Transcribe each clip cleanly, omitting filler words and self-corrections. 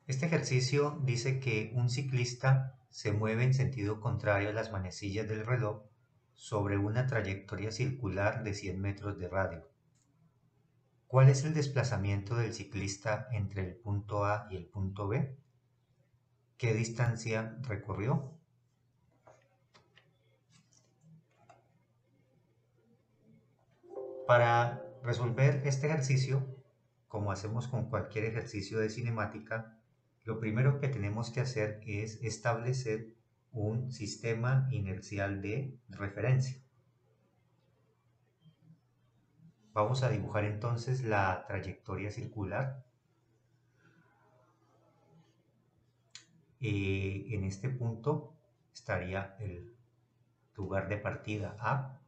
Este ejercicio dice que un ciclista se mueve en sentido contrario a las manecillas del reloj sobre una trayectoria circular de 100 metros de radio. ¿Cuál es el desplazamiento del ciclista entre el punto A y el punto B? ¿Qué distancia recorrió? Para resolver este ejercicio, como hacemos con cualquier ejercicio de cinemática, lo primero que tenemos que hacer es establecer un sistema inercial de referencia. Vamos a dibujar entonces la trayectoria circular. En este punto estaría el lugar de partida A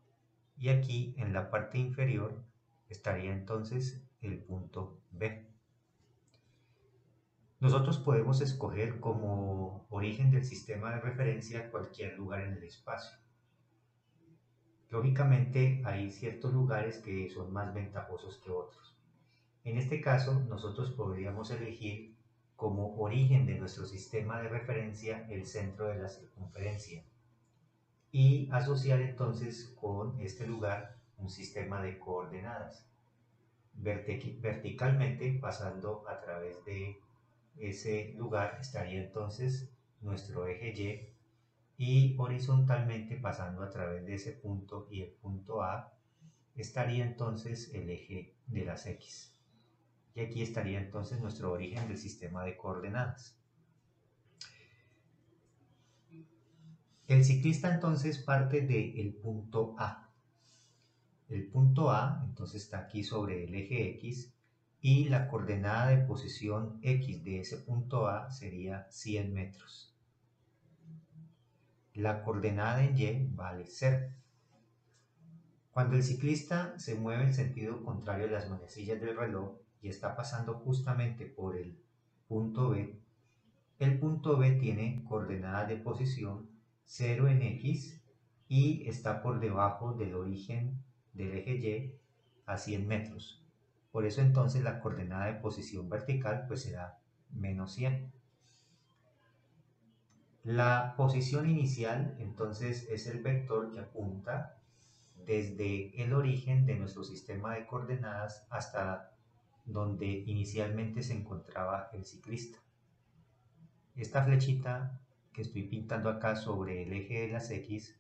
y aquí en la parte inferior estaría entonces el punto B. Nosotros podemos escoger como origen del sistema de referencia cualquier lugar en el espacio. Lógicamente hay ciertos lugares que son más ventajosos que otros. En este caso, nosotros podríamos elegir como origen de nuestro sistema de referencia el centro de la circunferencia y asociar entonces con este lugar un sistema de coordenadas. Verticalmente, pasando a través de ese lugar, estaría entonces nuestro eje Y, y horizontalmente, pasando a través de ese punto y el punto A, estaría entonces el eje de las X. Y aquí estaría entonces nuestro origen del sistema de coordenadas. El ciclista entonces parte del punto A. El punto A entonces está aquí sobre el eje X y la coordenada de posición X de ese punto A sería 100 metros. La coordenada en Y vale 0. Cuando el ciclista se mueve en sentido contrario a las manecillas del reloj y está pasando justamente por el punto B, el punto B tiene coordenadas de posición 0 en X y está por debajo del origen del eje Y a 100 metros. Por eso entonces la coordenada de posición vertical pues será menos 100. La posición inicial entonces es el vector que apunta desde el origen de nuestro sistema de coordenadas hasta donde inicialmente se encontraba el ciclista. Esta flechita que estoy pintando acá sobre el eje de las X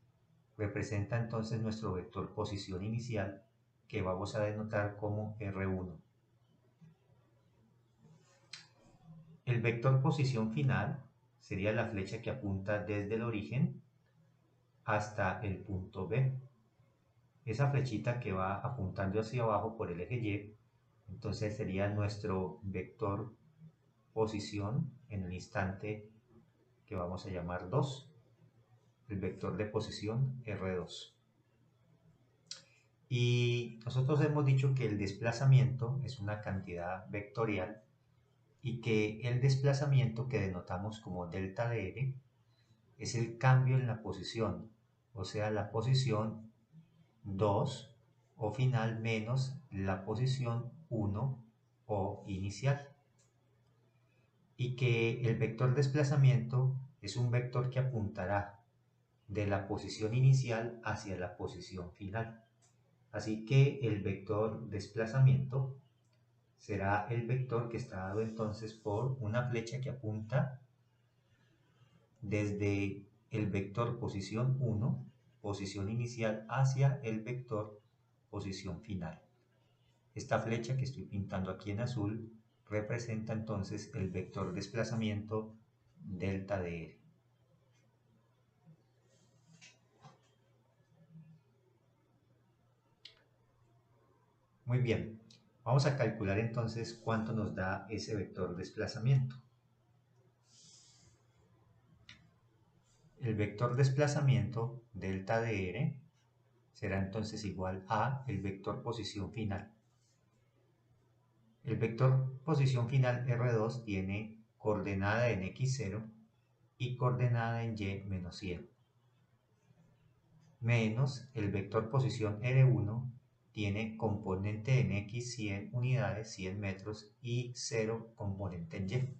representa entonces nuestro vector posición inicial que vamos a denotar como R1. El vector posición final sería la flecha que apunta desde el origen hasta el punto B. Esa flechita que va apuntando hacia abajo por el eje Y, entonces sería nuestro vector posición en el instante que vamos a llamar 2, el vector de posición R2. Y nosotros hemos dicho que el desplazamiento es una cantidad vectorial y que el desplazamiento que denotamos como delta de R es el cambio en la posición, o sea, la posición 2 o final menos la posición 1 o inicial. Y que el vector desplazamiento es un vector que apuntará de la posición inicial hacia la posición final. Así que el vector desplazamiento será el vector que está dado entonces por una flecha que apunta desde el vector posición 1, posición inicial, hacia el vector posición final. Esta flecha que estoy pintando aquí en azul representa entonces el vector desplazamiento delta de R. Muy bien, vamos a calcular entonces cuánto nos da ese vector desplazamiento. El vector desplazamiento delta de R será entonces igual a el vector posición final. El vector posición final R2 tiene coordenada en X0 y coordenada en Y menos 100. Menos el vector posición R1 tiene componente en X 100 unidades, 100 metros y 0 componente en Y.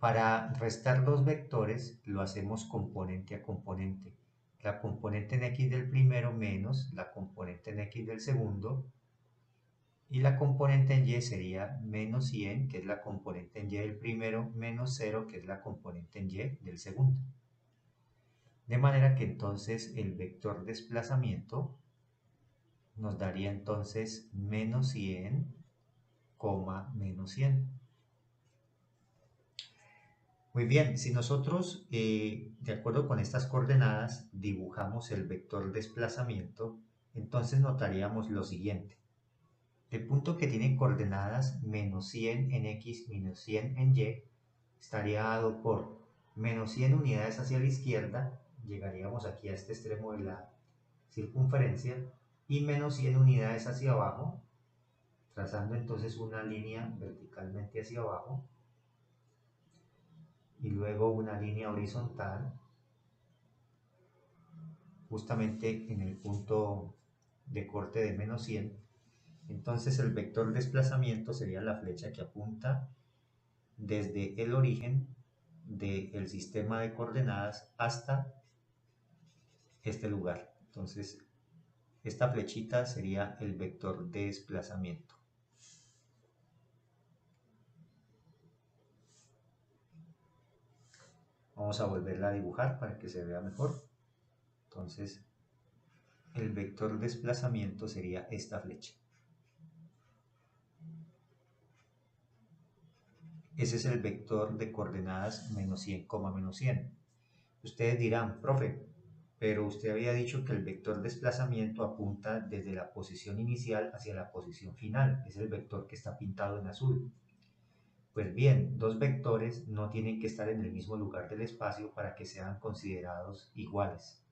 Para restar dos vectores lo hacemos componente a componente. La componente en x del primero menos la componente en x del segundo, y la componente en y sería menos 100, que es la componente en y del primero, menos 0, que es la componente en y del segundo. De manera que entonces el vector desplazamiento nos daría entonces menos 100, menos 100. Muy bien, si nosotros, de acuerdo con estas coordenadas, dibujamos el vector desplazamiento, entonces notaríamos lo siguiente. El punto que tiene coordenadas menos 100 en x, menos 100 en y, estaría dado por menos 100 unidades hacia la izquierda, llegaríamos aquí a este extremo de la circunferencia, y menos 100 unidades hacia abajo, trazando entonces una línea verticalmente hacia abajo, y luego una línea horizontal, justamente en el punto de corte de menos 100. Entonces el vector desplazamiento sería la flecha que apunta desde el origen del sistema de coordenadas hasta este lugar. Entonces esta flechita sería el vector de desplazamiento. Vamos a volverla a dibujar para que se vea mejor. Entonces el vector de desplazamiento sería esta flecha. Ese es el vector de coordenadas menos 100, menos 100. Ustedes dirán, profe, pero usted había dicho que el vector desplazamiento apunta desde la posición inicial hacia la posición final. Es el vector que está pintado en azul. Pues bien, dos vectores no tienen que estar en el mismo lugar del espacio para que sean considerados iguales.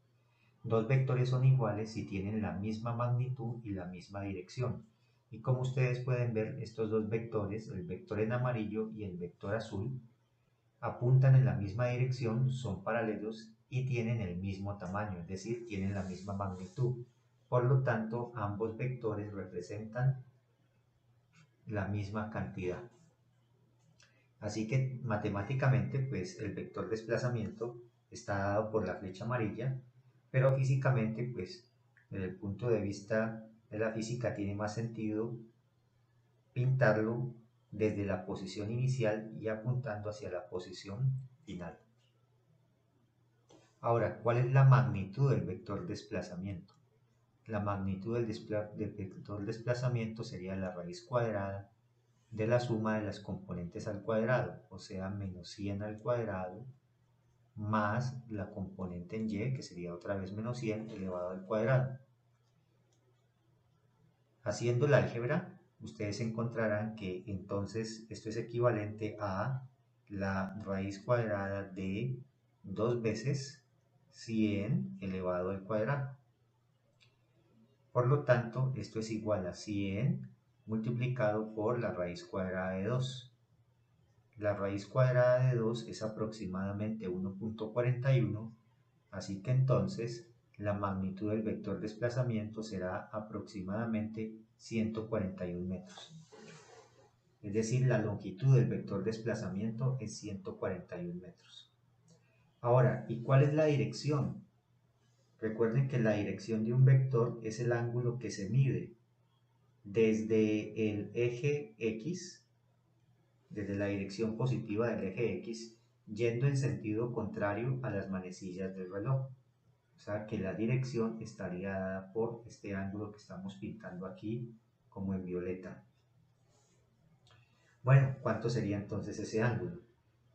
Dos vectores son iguales si tienen la misma magnitud y la misma dirección. Y como ustedes pueden ver, estos dos vectores, el vector en amarillo y el vector azul, apuntan en la misma dirección, son paralelos y tienen el mismo tamaño, es decir, tienen la misma magnitud. Por lo tanto, ambos vectores representan la misma cantidad. Así que matemáticamente, pues el vector desplazamiento está dado por la flecha amarilla, pero físicamente, pues desde el punto de vista de la física tiene más sentido pintarlo desde la posición inicial y apuntando hacia la posición final. Ahora, ¿cuál es la magnitud del vector desplazamiento? La magnitud del vector desplazamiento sería la raíz cuadrada de la suma de las componentes al cuadrado, o sea, menos 100 al cuadrado, más la componente en y, que sería otra vez menos 100 elevado al cuadrado. Haciendo la álgebra, ustedes encontrarán que entonces esto es equivalente a la raíz cuadrada de 2 veces 100 elevado al cuadrado. Por lo tanto, esto es igual a 100 multiplicado por la raíz cuadrada de 2. La raíz cuadrada de 2 es aproximadamente 1.41, así que entonces la magnitud del vector desplazamiento será aproximadamente 141 metros. Es decir, la longitud del vector desplazamiento es 141 metros. Ahora, ¿y cuál es la dirección? Recuerden que la dirección de un vector es el ángulo que se mide desde el eje X, desde la dirección positiva del eje X, yendo en sentido contrario a las manecillas del reloj. O sea que la dirección estaría dada por este ángulo que estamos pintando aquí como en violeta. Bueno, ¿cuánto sería entonces ese ángulo?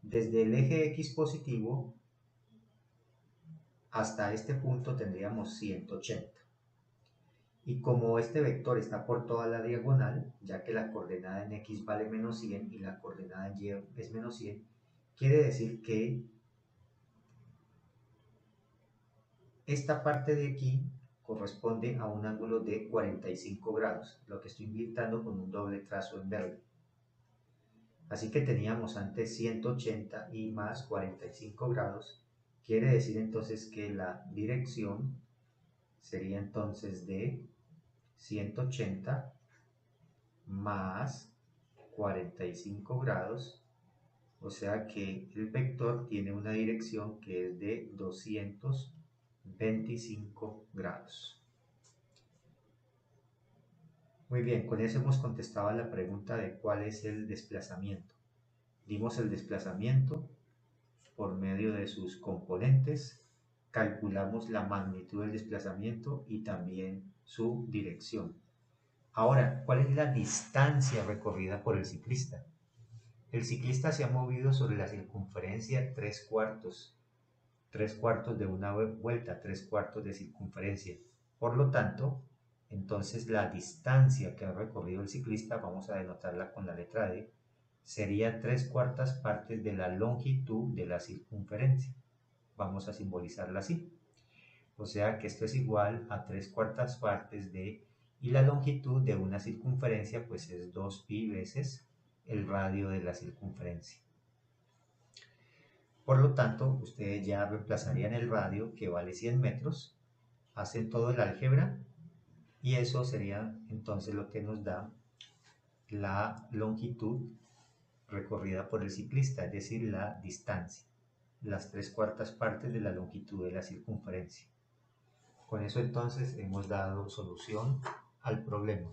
Desde el eje X positivo hasta este punto tendríamos 180. Y como este vector está por toda la diagonal, ya que la coordenada en X vale menos 100 y la coordenada en Y es menos 100, quiere decir que esta parte de aquí corresponde a un ángulo de 45 grados, lo que estoy pintando con un doble trazo en verde. Así que teníamos antes 180 y más 45 grados, quiere decir entonces que la dirección sería entonces de 180 más 45 grados, O sea que el vector tiene una dirección que es de 225 grados. Muy bien, con eso hemos contestado a la pregunta de cuál es el desplazamiento. Dimos el desplazamiento por medio de sus componentes, calculamos la magnitud del desplazamiento y también su dirección. Ahora, ¿cuál es la distancia recorrida por el ciclista? El ciclista se ha movido sobre la circunferencia 3/4 de una vuelta, 3/4 de circunferencia. Por lo tanto, entonces la distancia que ha recorrido el ciclista, vamos a denotarla con la letra D, sería 3/4 partes de la longitud de la circunferencia. Vamos a simbolizarla así. O sea que esto es igual a 3/4 partes de, y la longitud de una circunferencia pues es 2pi veces el radio de la circunferencia. Por lo tanto, ustedes ya reemplazarían el radio, que vale 100 metros, hacen todo el álgebra y eso sería entonces lo que nos da la longitud recorrida por el ciclista, es decir, la distancia, las 3/4 partes de la longitud de la circunferencia. Con eso entonces hemos dado solución al problema.